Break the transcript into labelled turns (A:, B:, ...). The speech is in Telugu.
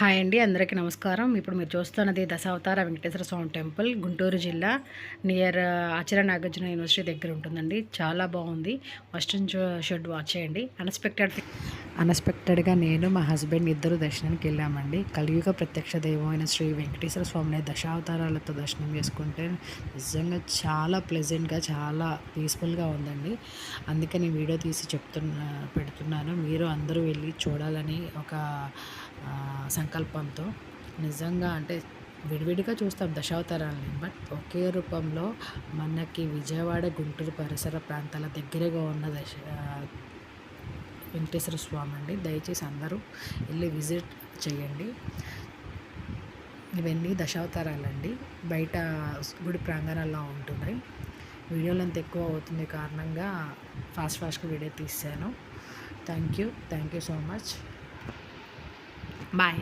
A: హాయ్ అండి, అందరికీ నమస్కారం. ఇప్పుడు మీరు చూస్తున్నది దశావతార వెంకటేశ్వర స్వామి టెంపుల్, గుంటూరు జిల్లా, నియర్ ఆచార్య నాగార్జున యూనివర్సిటీ దగ్గర ఉంటుందండి. చాలా బాగుంది. ఫస్ట్ నుంచి షుడ్ వాచ్ చేయండి. అన్ఎక్స్పెక్టెడ్గా నేను మా హస్బెండ్ ఇద్దరు దర్శనానికి వెళ్ళామండి. కలియుగ ప్రత్యక్ష దైవమైన శ్రీ వెంకటేశ్వర స్వామిని దశావతారాలతో దర్శనం చేసుకుంటే నిజంగా చాలా ప్లెజెంట్గా, చాలా పీస్ఫుల్గా ఉందండి. అందుకే నేను వీడియో తీసి పెడుతున్నాను. మీరు అందరూ వెళ్ళి చూడాలని ఒక సంకల్పంతో. నిజంగా అంటే విడివిడిగా చూస్తాం దశావతారాలని, బట్ ఒకే రూపంలో మనకి విజయవాడ, గుంటూరు పరిసర ప్రాంతాల దగ్గరగా ఉన్న వెంకటేశ్వర స్వామి అండి. దయచేసి అందరూ వెళ్ళి విజిట్ చేయండి. ఇవన్నీ దశావతారాలండి. బయట గుడి ప్రాంగణాల్లో ఉంటున్నాయి. వీడియోలు అంత ఎక్కువ అవుతుంది కారణంగా ఫాస్ట్గా వీడియో తీసాను. Thank you so much. Bye.